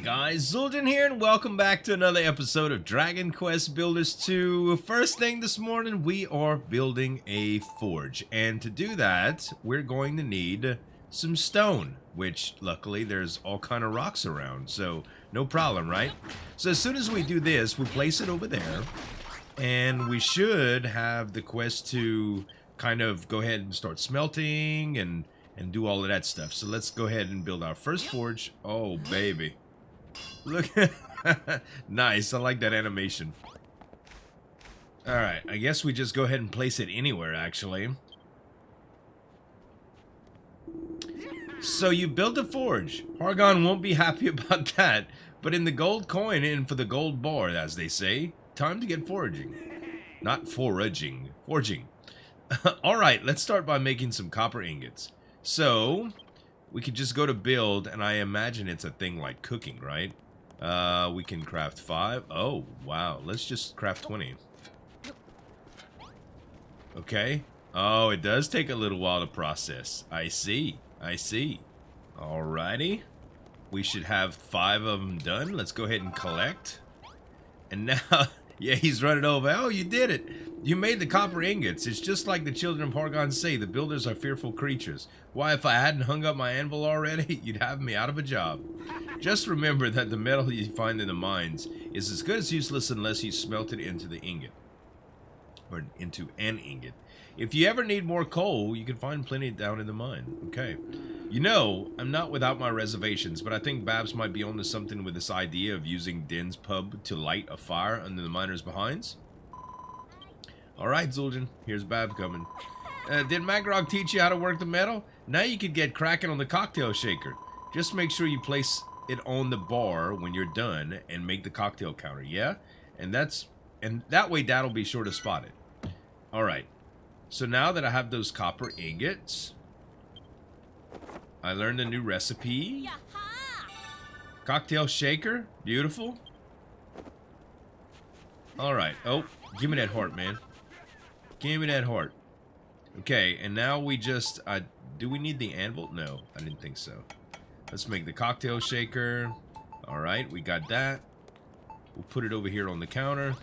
guys, Zueljin here, and welcome back to another episode of Dragon Quest Builders 2. First thing this morning, we are building a forge, and to do that, we're going to need some stone, which luckily there's all kind of rocks around, so no problem, right? So as soon as we do this, we place it over there, and we should have the quest to kind of go ahead and start smelting and do all of that stuff. So let's go ahead and build our first forge. Oh, baby. Look. Nice. I like that animation. Alright, I guess we just go ahead and place it anywhere, actually. So you built a forge. Hargon won't be happy about that. But in the gold coin and for the gold bar, as they say, time to get foraging. Not foraging. Forging. Alright, let's start by making some copper ingots. So, we could just go to build, and I imagine it's a thing like cooking, right? We can craft 5. Oh, wow. Let's just craft 20. Okay. Oh, it does take a little while to process. I see. I see. Alrighty. We should have 5 of them done. Let's go ahead and collect. And now... Yeah, he's running over. Oh, you did it. You made the copper ingots. It's just like the children of Hargon say, the builders are fearful creatures. Why, if I hadn't hung up my anvil already, you'd have me out of a job. Just remember that the metal you find in the mines is as good as useless unless you smelt it into the ingot. Or into an ingot. If you ever need more coal, you can find plenty down in the mine. Okay. You know, I'm not without my reservations, but I think Babs might be onto something with this idea of using Din's pub to light a fire under the miners' behinds. Alright, Zueljin, here's Babs coming. Did Magrog teach you how to work the metal? Now you could get cracking on the cocktail shaker. Just make sure you place it on the bar when you're done and make the cocktail counter, yeah? And that way Dad'll be sure to spot it. Alright. So now that I have those copper ingots, I learned a new recipe. Cocktail shaker. Beautiful. Alright. Oh, give me that heart, man. Give me that heart. Okay, and now we just... do we need the anvil? No, I didn't think so. Let's make the cocktail shaker. Alright, we got that. We'll put it over here on the counter.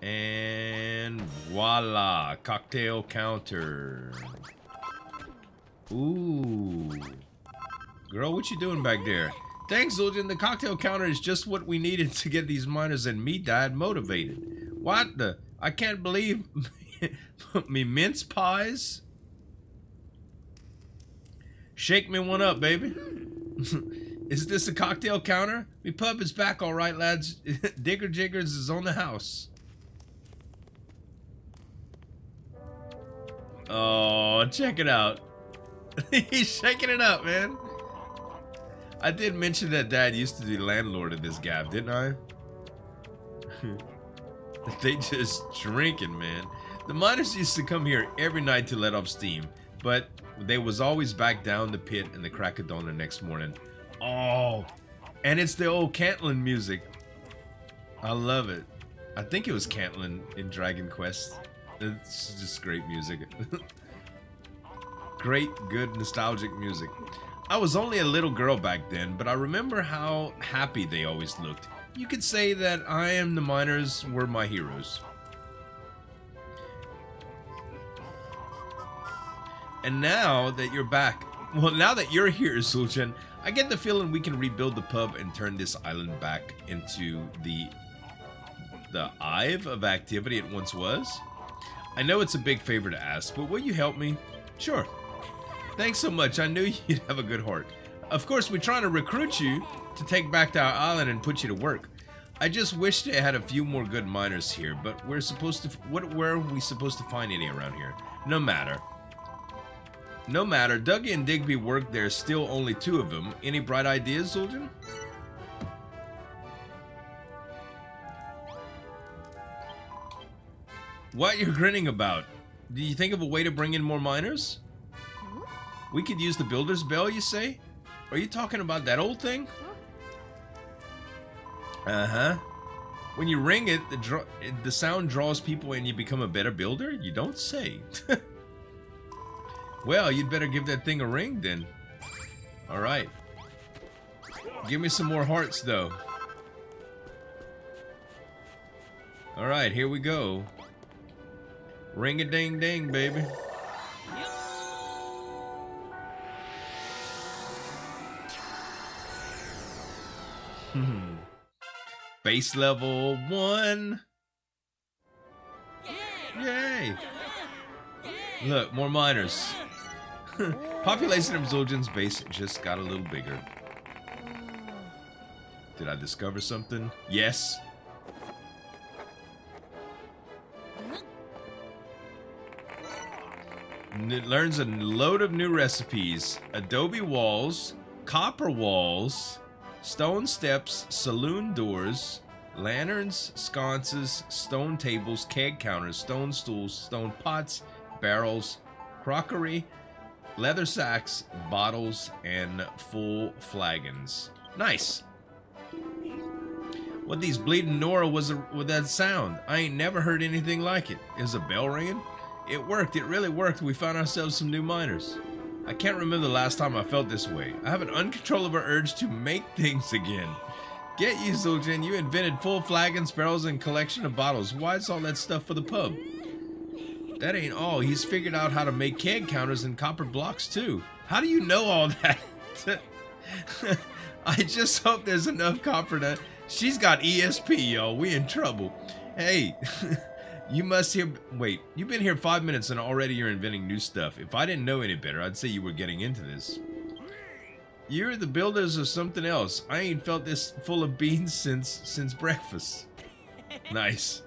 And voila, cocktail counter. Ooh. Girl, what you doing back there? Thanks, Zueljin. The cocktail counter is just what we needed to get these miners and me dad motivated. What the? I can't believe me mince pies. Shake me one up, baby. Is this a cocktail counter? Me pub is back, all right, lads. Digger Jiggers is on the house. Oh, check it out. He's shaking it up, man. I did mention that Dad used to be landlord of this gav, didn't I? They just drinking, man. The miners used to come here every night to let off steam, but they was always back down the pit in the crack of dawn the next morning. Oh, and it's the old Cantlin music. I love it. I think it was Cantlin in Dragon Quest. It's just great music. Great, good, nostalgic music. I was only a little girl back then, but I remember how happy they always looked. You could say that I am the miners were my heroes. And now that you're back, well, now that you're here, Zueljin, I get the feeling we can rebuild the pub and turn this island back into the hive of activity it once was. I know it's a big favor to ask, but will you help me? Sure. Thanks so much. I knew you'd have a good heart. Of course, we're trying to recruit you to take back to our island and put you to work. I just wish they had a few more good miners here, but we're supposed to... where are we supposed to find any around here? No matter. No matter. Dougie and Digby work. There's still only 2 of them. Any bright ideas, Zueljin? What you're grinning about? Do you think of a way to bring in more miners? We could use the builder's bell, you say? Are you talking about that old thing? Uh-huh. When you ring it, the sound draws people and you become a better builder? You don't say. Well, you'd better give that thing a ring then. Alright. Give me some more hearts, though. Alright, here we go. Ring-a-ding-ding, baby. Base level 1. Yay! Look, more miners. Population of Zueljin's base just got a little bigger. Did I discover something? Yes. It learns a load of new recipes. Adobe walls, copper walls, stone steps, saloon doors, lanterns, sconces, stone tables, keg counters, stone stools, stone pots, barrels, crockery, leather sacks, bottles, and full flagons. Nice. What these bleeding Nora was with that sound? I ain't never heard anything like it. Is a bell ringing? It worked. It really worked. We found ourselves some new miners. I can't remember the last time I felt this way. I have an uncontrollable urge to make things again. Get you, Zueljin. You invented full flagons, barrels, and collection of bottles. Why is all that stuff for the pub? That ain't all. He's figured out how to make keg counters and copper blocks, too. How do you know all that? I just hope there's enough copper to... She's got ESP, y'all. We in trouble. Hey, you must hear... Wait, you've been here 5 minutes and already you're inventing new stuff. If I didn't know any better, I'd say you were getting into this. You're the builders of something else. I ain't felt this full of beans since breakfast. Nice.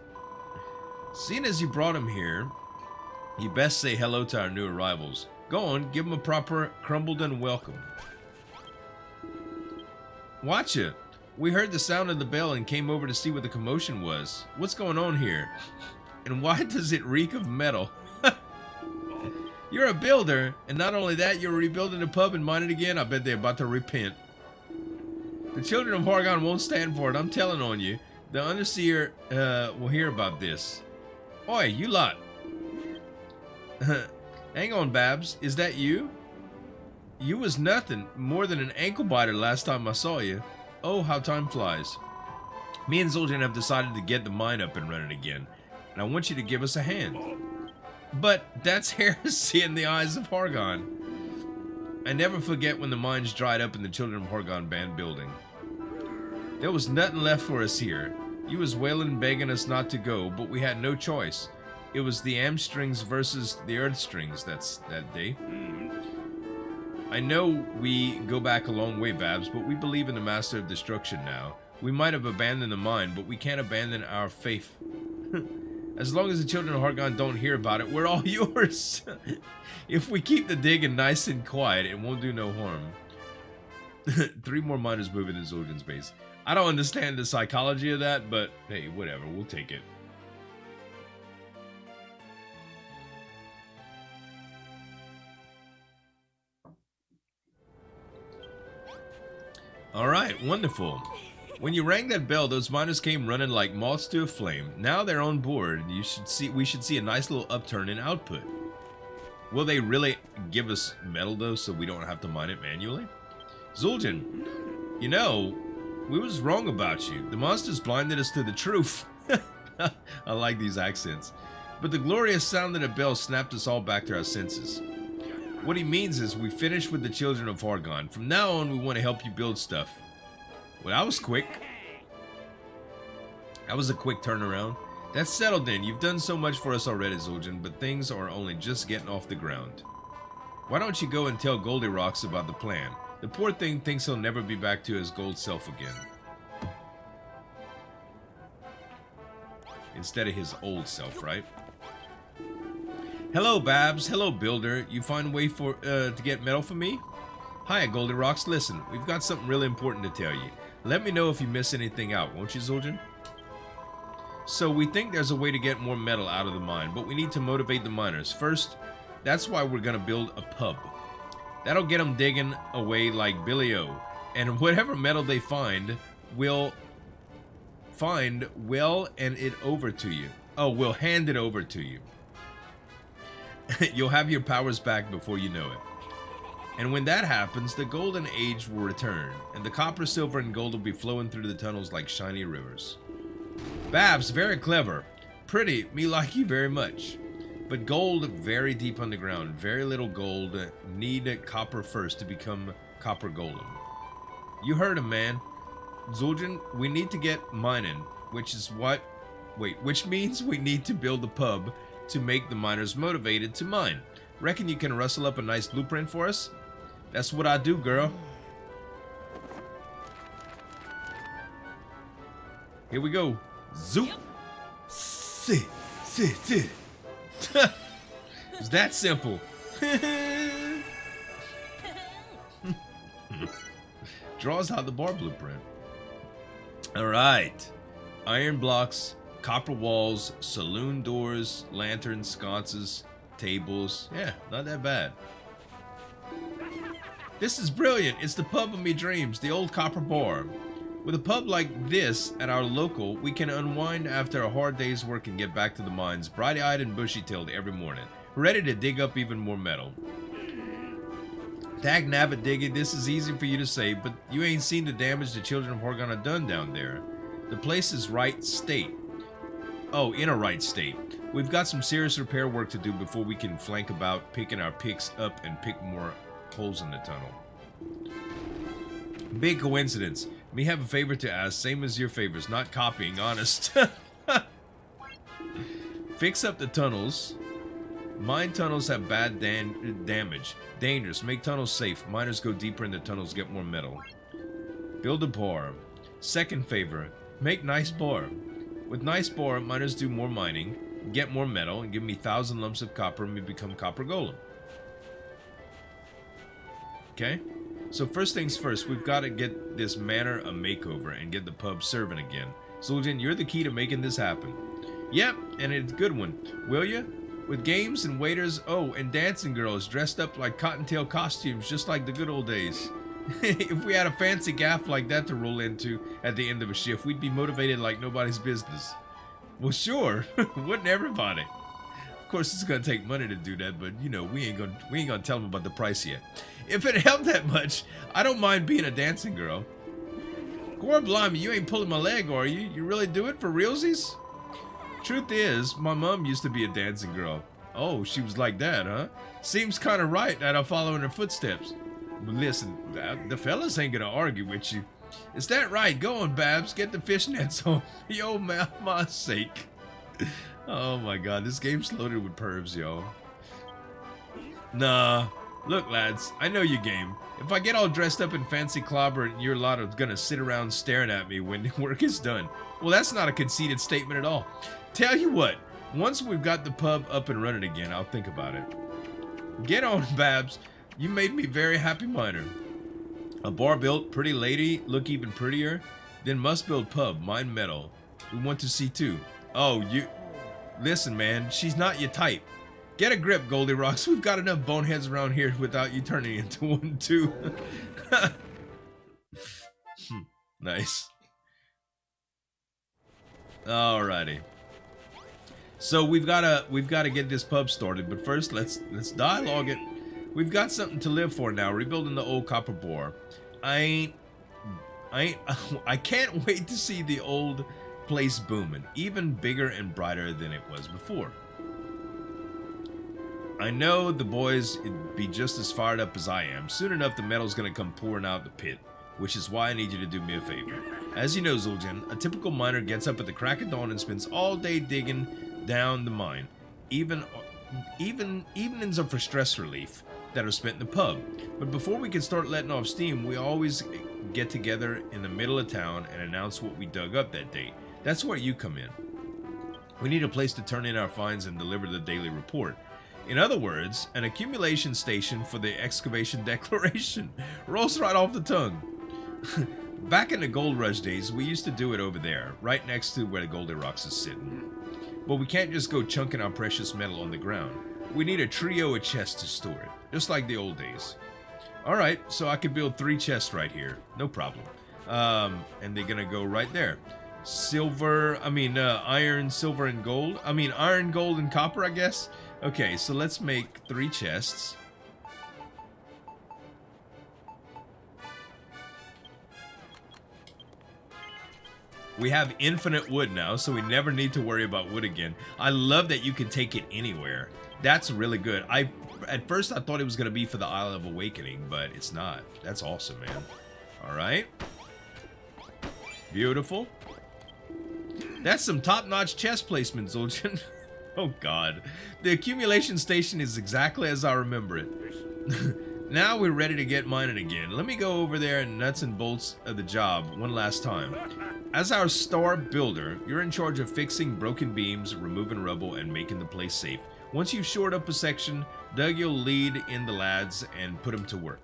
Seeing as you brought him here, you best say hello to our new arrivals. Go on, give them a proper Crumbledon welcome. Watch it. We heard the sound of the bell and came over to see what the commotion was. What's going on here? And why does it reek of metal? You're a builder, and not only that, you're rebuilding the pub and mine it again. I bet they're about to repent. The children of Hargon won't stand for it, I'm telling on you. The Underseer will hear about this. Oi, you lot. Hang on, Babs. Is that you? You was nothing more than an ankle biter last time I saw you. Oh, how time flies. Me and Zueljin have decided to get the mine up and running again, and I want you to give us a hand. But that's heresy in the eyes of Hargon. I never forget when the mines dried up in the Children of Hargon band building. There was nothing left for us here. You was wailing and begging us not to go, but we had no choice. It was the Amstrings versus the Earth Strings that day. I know we go back a long way, Babs, but we believe in the Master of Destruction now. We might have abandoned the mine, but we can't abandon our faith. As long as the Children of Hargon don't hear about it, we're all yours. If we keep the digging nice and quiet, it won't do no harm. 3 more miners moving in Zueljin's base. I don't understand the psychology of that, but hey, whatever, we'll take it. Alright, wonderful. When you rang that bell, those miners came running like moths to a flame. Now they're on board. We should see a nice little upturn in output. Will they really give us metal though, so we don't have to mine it manually? Zueljin, you know, we was wrong about you. The monsters blinded us to the truth. I like these accents. But the glorious sound of the bell snapped us all back to our senses. What he means is we finished with the Children of Hargon. From now on, we want to help you build stuff. Well, that was quick. That was a quick turnaround. That's settled then. You've done so much for us already, Zueljin, but things are only just getting off the ground. Why don't you go and tell Goldilocks about the plan? The poor thing thinks he'll never be back to his gold self again. Instead of his old self, right? Hello, Babs. Hello, Builder. You find a way to get metal for me? Hi, Goldilocks. Listen, we've got something really important to tell you. Let me know if you miss anything out, won't you, Zueljin? So we think there's a way to get more metal out of the mine, but we need to motivate the miners. First, that's why we're going to build a pub. That'll get them digging away like Billy O. And whatever metal they find, we'll hand it over to you. Oh, we'll hand it over to you. You'll have your powers back before you know it. And when that happens, the golden age will return, and the copper, silver, and gold will be flowing through the tunnels like shiny rivers. Babs, very clever. Pretty, me like you very much. But gold very deep underground. Very little gold. Need copper first to become copper golem. You heard him, man. Zueljin, we need to get mining, which means we need to build a pub to make the miners motivated to mine. Reckon you can rustle up a nice blueprint for us? That's what I do, girl. Here we go. Zoop. Sit. It's that simple. Draws out the bar blueprint. Alright. Iron blocks, copper walls, saloon doors, lanterns, sconces, tables. Yeah, not that bad. This is brilliant. It's the pub of me dreams, the old copper bar. With a pub like this at our local, we can unwind after a hard day's work and get back to the mines, bright-eyed and bushy-tailed every morning, ready to dig up even more metal. Dag nabbit Diggy, this is easy for you to say, but you ain't seen the damage the children of Horgana done down there. The place is right state. Oh, in a right state. We've got some serious repair work to do before we can flank about picking our picks up and pick more holes in the tunnel. Big coincidence. Me have a favor to ask, same as your favors, not copying, honest. Fix up the tunnels. Mine tunnels have bad damage. Dangerous. Make tunnels safe. Miners go deeper in the tunnels, get more metal. Build a bar. Second favor. Make nice bar. With nice bar, miners do more mining, get more metal, and give me 1,000 lumps of copper and we become copper golem. Okay? So first things first, we've got to get this manor a makeover and get the pub serving again. Zueljin, you're the key to making this happen. Yep, and it's a good one. Will ya? With games and waiters, oh, and dancing girls dressed up like cottontail costumes, just like the good old days. If we had a fancy gaff like that to roll into at the end of a shift, we'd be motivated like nobody's business. Well, sure. Wouldn't everybody? Of course, it's gonna take money to do that, but you know, we ain't gonna tell them about the price yet. If it helped that much, I don't mind being a dancing girl. Gore blimey, you ain't pulling my leg, are you? You really do it for realsies? Truth is, my mom used to be a dancing girl. Oh, she was like that, huh? Seems kind of right that I'll follow in her footsteps. But listen, the fellas ain't gonna argue with you. Is that right? Go on, Babs. Get the fishnets on. Yo, my sake. Oh my god, this game's loaded with pervs, yo. Nah. Look, lads, I know your game. If I get all dressed up in fancy clobber and your lot are gonna sit around staring at me when work is done, well, that's not a conceited statement at all. Tell you what, once we've got the pub up and running again, I'll think about it. Get on, Babs. You made me very happy miner. A bar built, pretty lady, look even prettier. Then must build pub, mine metal. We want to see too. Oh, you... Listen, man, she's not your type. Get a grip, Goldilocks. We've got enough boneheads around here without you turning into one too. Nice. Alrighty. So we've gotta get this pub started, but first let's dialogue it. We've got something to live for now, rebuilding the old copper bar. I can't wait to see the old place booming, even bigger and brighter than it was before. I know the boys would be just as fired up as I am. Soon enough, the metal's gonna come pouring out the pit, which is why I need you to do me a favor. As you know, Zueljin, a typical miner gets up at the crack of dawn and spends all day digging down the mine. Even evenings are for stress relief that are spent in the pub. But before we can start letting off steam, we always get together in the middle of town and announce what we dug up that day. That's where you come in. We need a place to turn in our finds and deliver the daily report. In other words, an accumulation station for the Excavation Declaration. Rolls right off the tongue. Back in the gold rush days, we used to do it over there, right next to where the Goldilocks is sitting. But we can't just go chunking our precious metal on the ground. We need a trio of chests to store it, just like the old days. Alright, so I could build 3 chests right here, no problem. And they're gonna go right there. Iron, silver, and gold. Iron, gold, and copper, I guess. Okay, so let's make 3 chests. We have infinite wood now, so we never need to worry about wood again. I love that you can take it anywhere. That's really good. At first I thought it was going to be for the Isle of Awakening, but it's not. That's awesome, man. All right. Beautiful. That's some top-notch chest placement, Zueljin. Oh, God. The accumulation station is exactly as I remember it. Now we're ready to get mining again. Let me go over there and nuts and bolts of the job one last time. As our star builder, you're in charge of fixing broken beams, removing rubble, and making the place safe. Once you've shored up a section, Doug will lead in the lads and put them to work.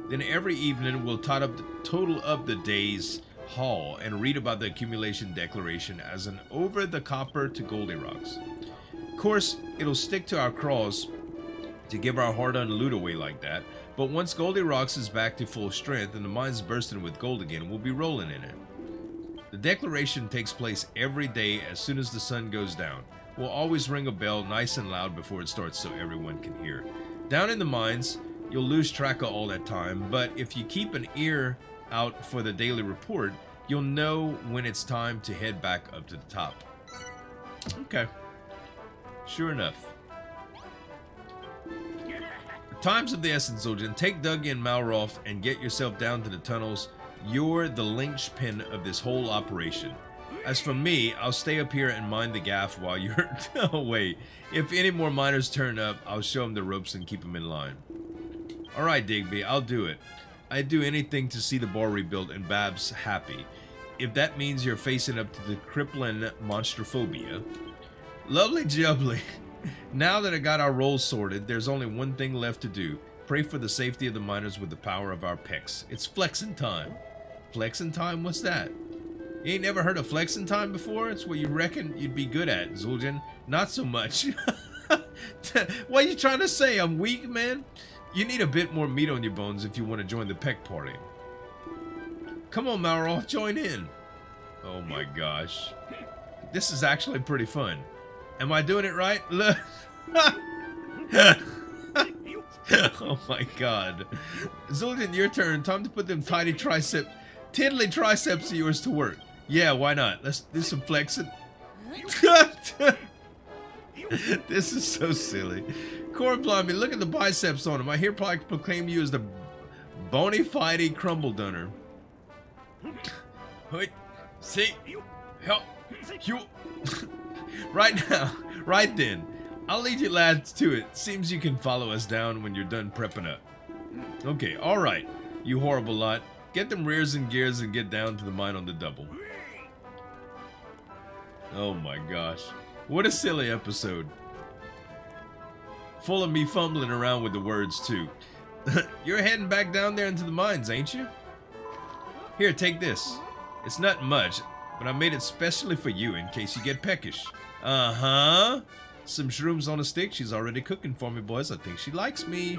Then every evening we'll total up the day's haul and read about the Accumulation Declaration as an over the copper to Goldilocks. Of course, it'll stick to our craws to give our hard-earned loot away like that, but once Goldilocks is back to full strength and the mine's bursting with gold again, we'll be rolling in it. The declaration takes place every day as soon as the sun goes down. We'll always ring a bell nice and loud before it starts so everyone can hear. Down in the mines, you'll lose track of all that time, but if you keep an ear out for the daily report, you'll know when it's time to head back up to the top. Okay. Sure enough. Time's of the essence, Zueljin. Take Doug and Malroth and get yourself down to the tunnels. You're the linchpin of this whole operation. As for me, I'll stay up here and mine the gaff while you're away. If any more miners turn up, I'll show them the ropes and keep them in line. Alright, Digby, I'll do it. I'd do anything to see the bar rebuilt and Babs happy. If that means you're facing up to the crippling monstrophobia. Lovely jubbly. Now that I got our roles sorted, there's only one thing left to do. Pray for the safety of the miners with the power of our pecs. It's flexing time. Flexing time? What's that? You ain't never heard of flexing time before? It's what you reckon you'd be good at, Zueljin. Not so much. What are you trying to say? I'm weak, man? You need a bit more meat on your bones if you want to join the peck party. Come on, Malroth, join in. Oh my gosh. This is actually pretty fun. Am I doing it right? Look. Oh my god. Zueljin, your turn. Time to put them tiddly triceps of yours to work. Yeah, why not? Let's do some flexing. This is so silly. Corn blimey, look at the biceps on him. I hereby proclaim you as the bony fighty crumble dunner. See, help you. Right now, right then. I'll lead you lads to it. Seems you can follow us down when you're done prepping up. Okay, alright, you horrible lot. Get them rears and gears and get down to the mine on the double. Oh my gosh. What a silly episode. Full of me fumbling around with the words too. You're heading back down there into the mines, ain't you? Here, take this. It's not much, but I made it specially for you in case you get peckish. Uh-huh. Some shrooms on a stick. She's already cooking for me, boys. I think she likes me.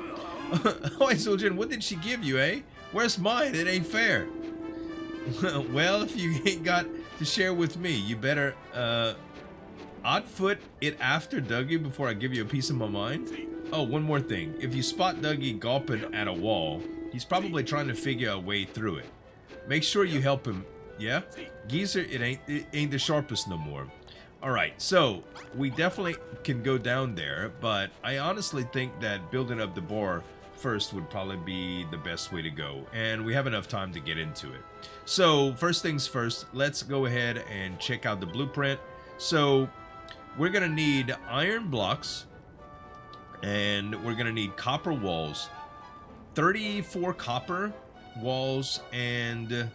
Oh, Zueljin, what did she give you, eh? Where's mine? It ain't fair. Well, if you ain't got to share with me, you better, outfoot it after Dougie before I give you a piece of my mind. Oh, one more thing. If you spot Dougie gulping at a wall, he's probably trying to figure a way through it. Make sure you help him, yeah? Geezer, it ain't the sharpest no more. Alright, so we definitely can go down there, but I honestly think that building up the bar first would probably be the best way to go, and we have enough time to get into it. So first things first, let's go ahead and check out the blueprint. So we're gonna need iron blocks, and we're gonna need copper walls, 34 copper walls and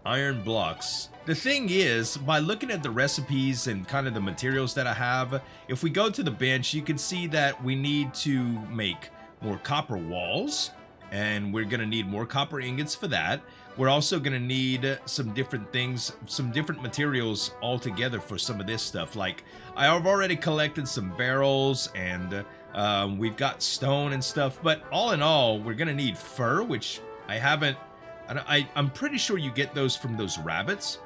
iron blocks. The thing is, by looking at the recipes and kind of the materials that I have, if we go to the bench, you can see that we need to make more copper walls, and we're gonna need more copper ingots for that. We're also gonna need some different things, some different materials altogether for some of this stuff. Like, I've already collected some barrels, and we've got stone and stuff, but all in all, we're gonna need fur, which I haven't, I'm pretty sure you get those from those rabbits.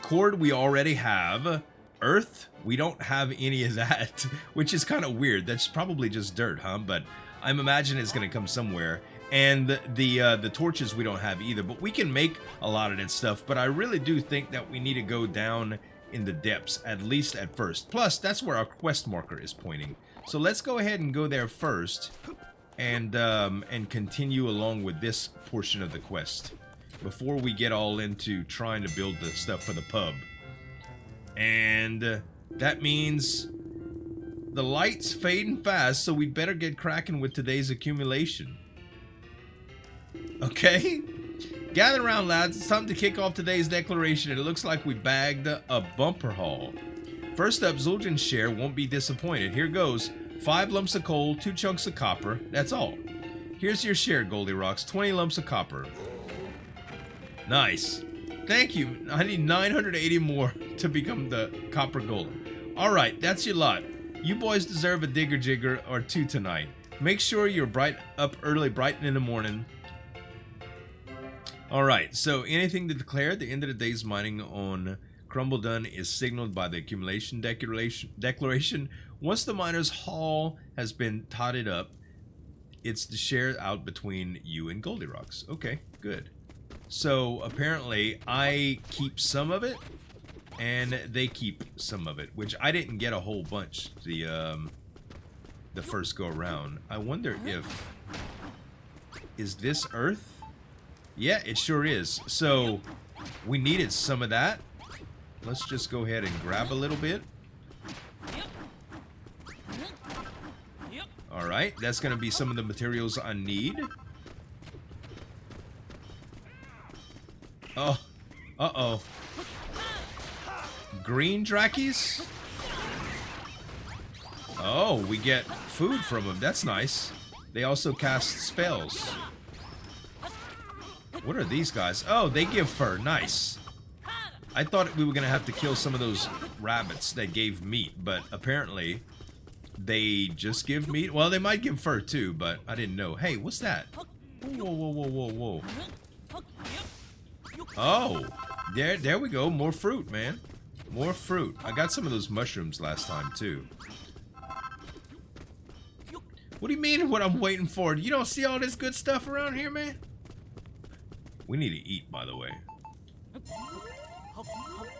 Cord we already have. Earth, we don't have any of that, which is kind of weird. That's probably just dirt, huh? But I'm imagining it's gonna come somewhere. And the torches we don't have either, but we can make a lot of that stuff. But I really do think that we need to go down in the depths, at least at first. Plus, that's where our quest marker is pointing. So let's go ahead and go there first, and continue along with this portion of the quest before we get all into trying to build the stuff for the pub. And that means the light's fading fast, so we'd better get cracking with today's accumulation. Okay? Gather around, lads. It's time to kick off today's declaration. It looks like we bagged a bumper haul. First up, Zueljin's share won't be disappointed. Here goes. 5 lumps of coal, 2 chunks of copper. That's all. Here's your share, Goldilocks. 20 lumps of copper. Nice. Thank you. I need 980 more to become the copper golem. Alright, that's your lot. You boys deserve a digger jigger or 2 tonight. Make sure you're up early, bright in the morning. Alright, so anything to declare? The end of the day's mining on Crumble Done is signaled by the Accumulation Declaration. Once the miner's haul has been totted up, it's to share out between you and Goldilocks. Okay, good. So apparently I keep some of it, and they keep some of it, which I didn't get a whole bunch the first go around. I wonder if... Is this Earth? Yeah, it sure is. So, we needed some of that. Let's just go ahead and grab a little bit. Alright, that's going to be some of the materials I need. Oh, uh-oh. Green Drakkies? Oh, we get food from them. That's nice. They also cast spells. What are these guys? Oh, they give fur. Nice. I thought we were going to have to kill some of those rabbits that gave meat, but apparently they just give meat. Well, they might give fur too, but I didn't know. Hey, what's that? Whoa, whoa, whoa, whoa, whoa. Oh, there we go. More fruit, man. More fruit. I got some of those mushrooms last time too. What do you mean what I'm waiting for? You don't see all this good stuff around here, man? We need to eat, by the way.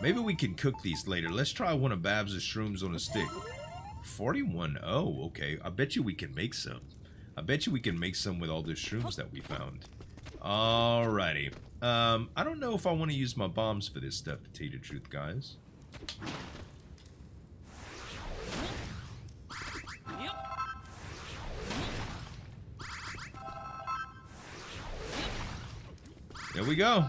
Maybe we can cook these later. Let's try one of Babs' shrooms on a stick. 41. Oh, okay. I bet you we can make some. I bet you we can make some with all the shrooms that we found. Alrighty. I don't know if I want to use my bombs for this stuff, to tell you the truth, guys. There we go.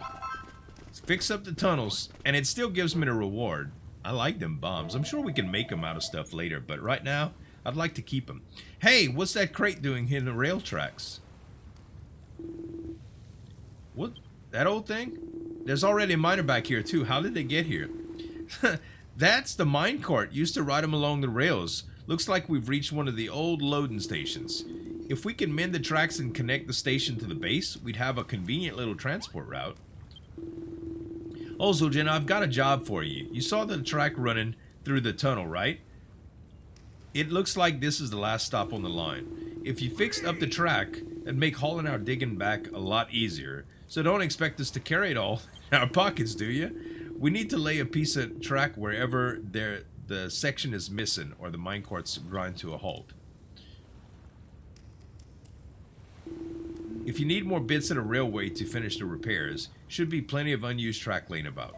Let's fix up the tunnels. And it still gives me the reward. I like them bombs. I'm sure we can make them out of stuff later. But right now, I'd like to keep them. Hey, what's that crate doing here in the rail tracks? What? That old thing? There's already a miner back here too. How did they get here? That's the minecart. Used to ride them along the rails. Looks like we've reached one of the old loading stations. If we can mend the tracks and connect the station to the base, we'd have a convenient little transport route. Oh, Zueljin, I've got a job for you. You saw the track running through the tunnel, right? It looks like this is the last stop on the line. If you fixed up the track, it'd make hauling our digging back a lot easier. So don't expect us to carry it all in our pockets, do you? We need to lay a piece of track wherever the section is missing or the minecarts grind to a halt. If you need more bits of the railway to finish the repairs, should be plenty of unused track laying about.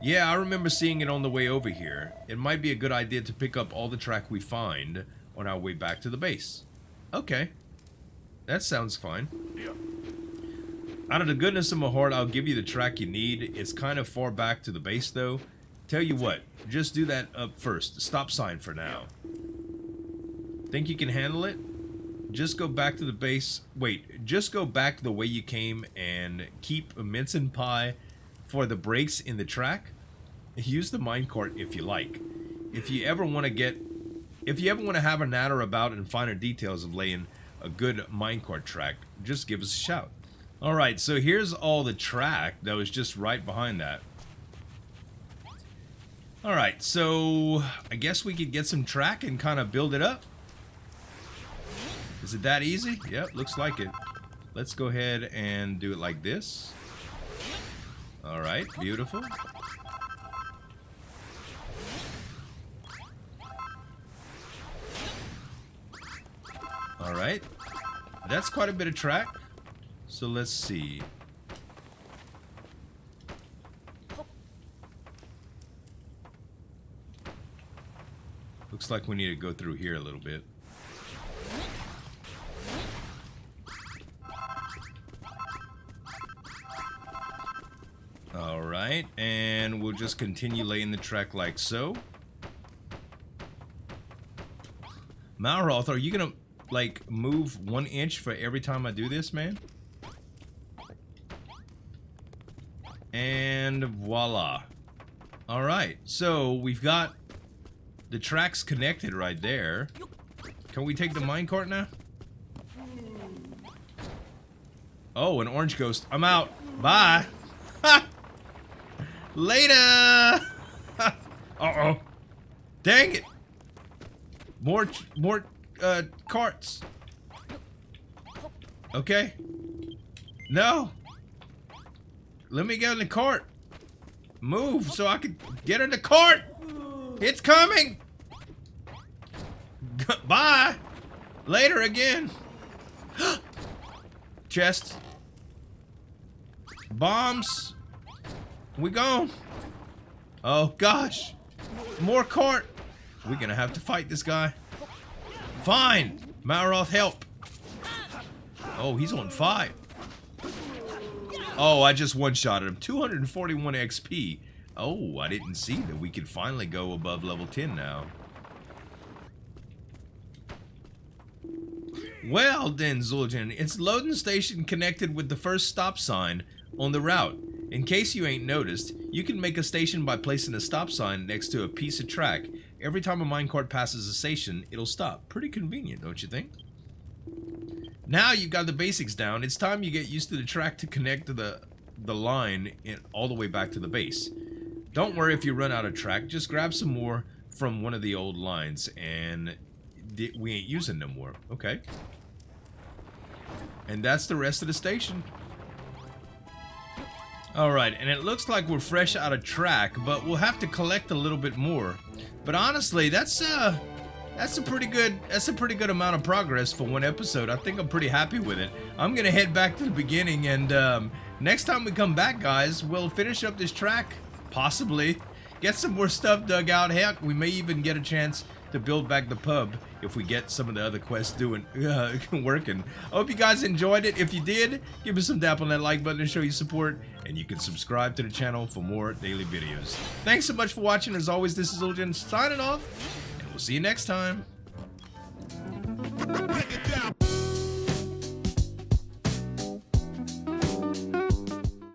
Yeah, I remember seeing it on the way over here. It might be a good idea to pick up all the track we find on our way back to the base. Okay. That sounds fine. Yeah. Out of the goodness of my heart, I'll give you the track you need. It's kind of far back to the base, though. Tell you what, just do that up first. Stop sign for now. Think you can handle it? Just go back to the base. Wait, just go back the way you came and keep a mince and pie for the breaks in the track. Use the minecart if you like. If you ever want to have a natter about and finer details of laying a good minecart track, just give us a shout. Alright, so here's all the track that was just right behind that. Alright, so I guess we could get some track and kind of build it up. Is it that easy? Yep, looks like it. let's go ahead and do it like this. All right, beautiful. All right, that's quite a bit of track. So let's see. Looks like we need to go through here a little bit. All right, and we'll just continue laying the track like so. Malroth, are you gonna like move 1 inch for every time I do this, man? And voila. All right, so we've got the tracks connected right there. Can we take the minecart now? Oh, an orange ghost. I'm out. Bye. Ha! Later. Uh-oh. Dang it. More carts. Okay. No. Let me get in the cart. Move so I can get in the cart. It's coming. Bye. Later again. Chest. Bombs. We gone. Oh gosh. More cart. We're gonna have to fight this guy. Fine. Malroth, help. Oh, he's on 5. Oh, I just one-shotted him. 241 XP. Oh, I didn't see that we could finally go above level 10 now. Well then, Zueljin, it's loading station connected with the first stop sign on the route. In case you ain't noticed, you can make a station by placing a stop sign next to a piece of track. Every time a minecart passes a station, it'll stop. Pretty convenient, don't you think? Now you've got the basics down, it's time you get used to the track to connect to the line all the way back to the base. Don't worry if you run out of track, just grab some more from one of the old lines, and we ain't using no more. Okay. And that's the rest of the station. Alright, and it looks like we're fresh out of track, but we'll have to collect a little bit more. But honestly, that's a pretty good amount of progress for one episode. I think I'm pretty happy with it. I'm gonna head back to the beginning, and next time we come back, guys, we'll finish up this track, possibly. Get some more stuff dug out. Heck, we may even get a chance to build back the pub if we get some of the other quests working. I hope you guys enjoyed it. If you did, give us some dap on that like button to show your support, and you can subscribe to the channel for more daily videos. Thanks so much for watching. As always, this is Zueljin signing off, and we'll see you next time.